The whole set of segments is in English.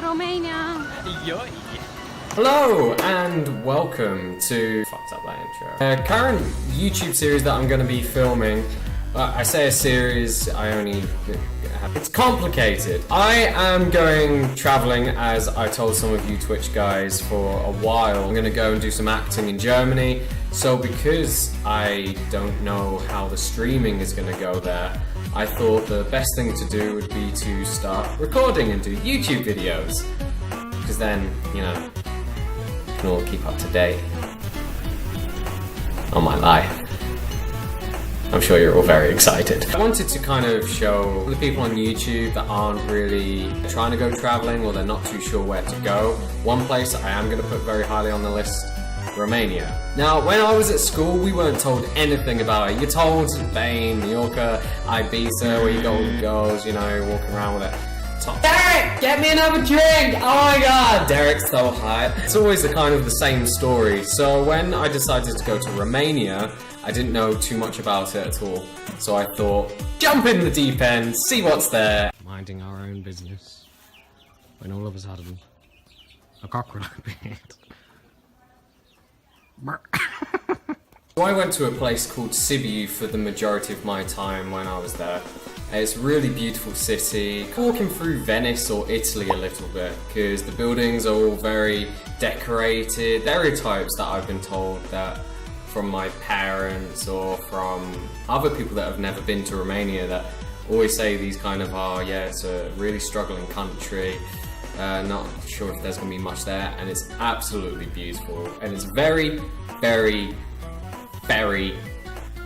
to Romania. Yoi. Hello and welcome to fucked up that intro. Current YouTube series that I'm going to be filming. I say a series, I only it's complicated. I am going traveling, as I told some of you Twitch guys, for a while. I'm going to go and do some acting in Germany. So because I don't know how the streaming is going to go there, I thought the best thing to do would be to start recording and do YouTube videos. Because then, you know, you can all keep up to date on my life. I'm sure you're all very excited. I wanted to kind of show the people on YouTube that aren't really trying to go traveling or they're not too sure where to go. One place I am going to put very highly on the list, Romania. Now, when I was at school, we weren't told anything about it. You're told Spain, Mallorca, Ibiza, where you got all the girls, you know, walking around with it. Derek, get me another drink! Oh my god! Derek's so hot. It's always the kind of the same story. So when I decided to go to Romania, I didn't know too much about it at all. So I thought, jump in the deep end, see what's there. Minding our own business. When all of a sudden, a cockroach appeared. So I went to a place called Sibiu for the majority of my time when I was there. It's a really beautiful city. Walking through Venice or Italy a little bit, because the buildings are all very decorated. Stereotypes that I've been told that from my parents or from other people that have never been to Romania that always say these kind of are, yeah, it's a really struggling country. Not sure if there's going to be much there, and it's absolutely beautiful. And it's very, very, very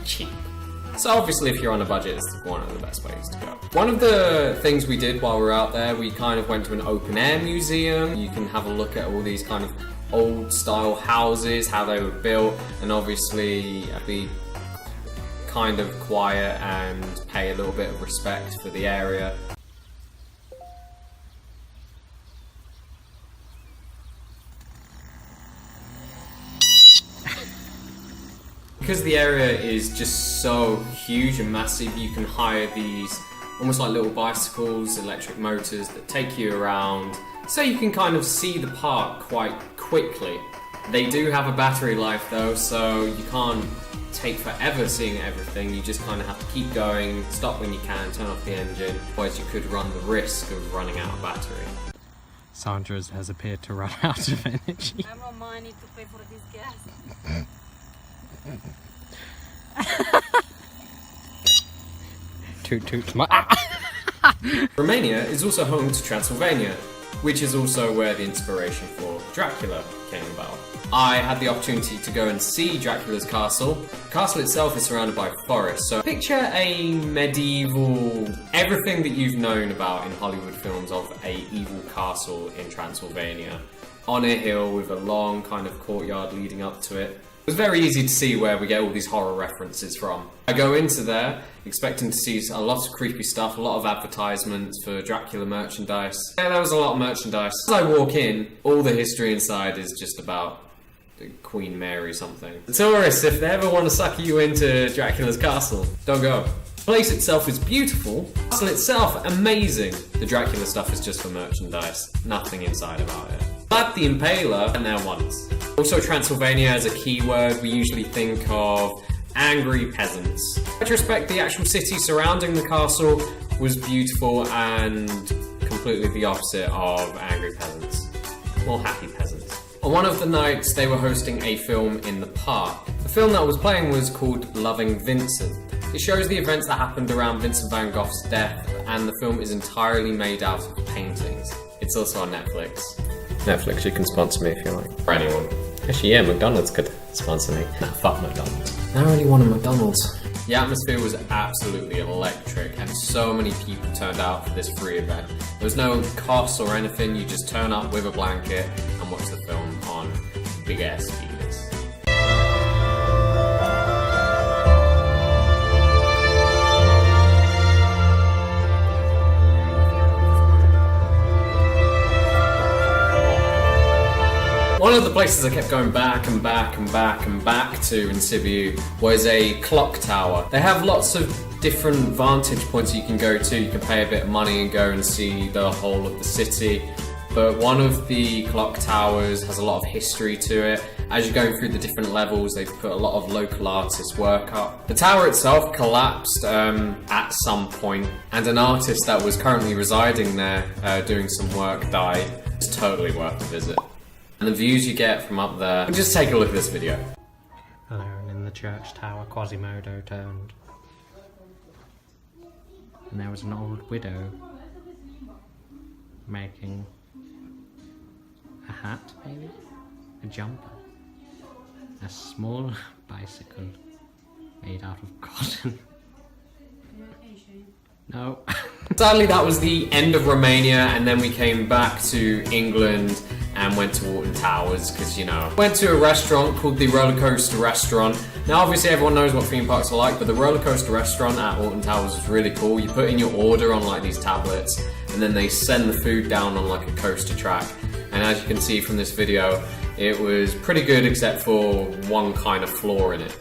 cheap. So obviously if you're on a budget, it's one of the best ways to go. One of the things we did while we were out there, we kind of went to an open air museum. You can have a look at all these kind of old style houses, how they were built, and obviously be kind of quiet and pay a little bit of respect for the area. Because the area is just so huge and massive, you can hire these almost like little bicycles, electric motors that take you around, so you can kind of see the park quite quickly. They do have a battery life though, so you can't take forever seeing everything. You just kind of have to keep going, stop when you can, turn off the engine, otherwise you could run the risk of running out of battery. Sandra has appeared to run out of energy. I have no money to pay for this gas. Toot my Romania is also home to Transylvania, which is also where the inspiration for Dracula came about. I had the opportunity to go and see Dracula's castle. The castle itself is surrounded by forest, so picture a medieval, everything that you've known about in Hollywood films of a evil castle in Transylvania, on a hill with a long kind of courtyard leading up to it. It was very easy to see where we get all these horror references from. I go into there expecting to see a lot of creepy stuff, a lot of advertisements for Dracula merchandise. Yeah, there was a lot of merchandise. As I walk in, all the history inside is just about Queen Mary something. The tourists, if they ever want to suck you into Dracula's castle, don't go. The place itself is beautiful. The castle itself, amazing. The Dracula stuff is just for merchandise. Nothing inside about it. But the Impaler, and there once. Also, Transylvania as a keyword, we usually think of angry peasants. In retrospect, the actual city surrounding the castle was beautiful and completely the opposite of angry peasants. More happy peasants. On one of the nights, they were hosting a film in the park. The film that was playing was called Loving Vincent. It shows the events that happened around Vincent van Gogh's death, and the film is entirely made out of paintings. It's also on Netflix. Netflix, you can sponsor me if you like. For anyone. Actually, yeah, McDonald's could sponsor me. Nah, fuck McDonald's. I really want a McDonald's. The atmosphere was absolutely electric, and so many people turned out for this free event. There was no cost or anything, you just turn up with a blanket and watch the film on big ass speakers. One of the places I kept going back and back and back and back to in Sibiu was a clock tower. They have lots of different vantage points you can go to. You can pay a bit of money and go and see the whole of the city. but one of the clock towers has a lot of history to it. As you're going through the different levels, they've put a lot of local artists' work up. The tower itself collapsed at some point, and an artist that was currently residing there doing some work died. It's totally worth a visit. And the views you get from up there, just take a look at this video. Alone in the church tower, Quasimodo turned. And there was an old widow making a hat, maybe? A jumper. A small bicycle made out of cotton. No. Sadly, that was the end of Romania, and then we came back to England and went to Alton Towers because, you know, went to a restaurant called the Roller Coaster Restaurant. Now, obviously, everyone knows what theme parks are like, but the Roller Coaster Restaurant at Alton Towers was really cool. You put in your order on like these tablets, and then they send the food down on like a coaster track. And as you can see from this video, it was pretty good except for one kind of flaw in it.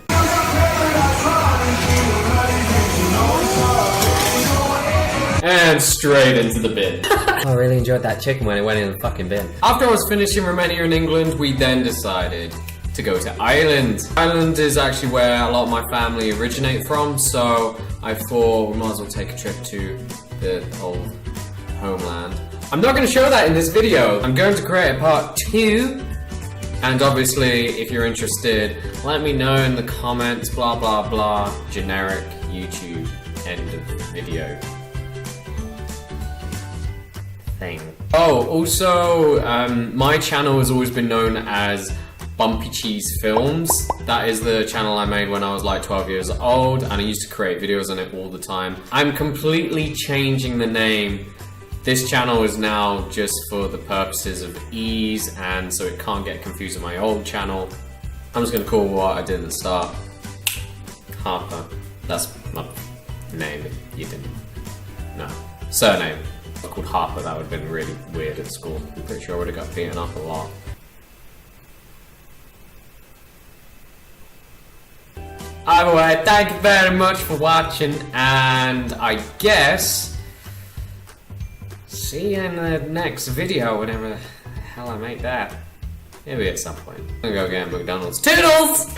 And straight into the bin. I really enjoyed that chicken when it went in the fucking bin. After I was finishing Romania and England, we then decided to go to Ireland. Ireland is actually where a lot of my family originate from, so I thought we might as well take a trip to the old homeland. I'm not going to show that in this video. I'm going to create a part 2. And obviously, if you're interested, let me know in the comments, blah blah blah, generic YouTube end of video thing. Oh, also, my channel has always been known as Bumpycheesefilms. That is the channel I made when I was like 12 years old, and I used to create videos on it all the time. I'm completely changing the name. This channel is now just for the purposes of ease, and so it can't get confused with my old channel. I'm just gonna call what I did at the start Harper. That's my name if you didn't know. Surname. If I called Harper, that would have been really weird at school. I'm pretty sure I would have got beaten up a lot. Either way, thank you very much for watching, and I guess see you in the next video, whenever the hell I make that. Maybe at some point. I'm gonna go get McDonald's. Toodles!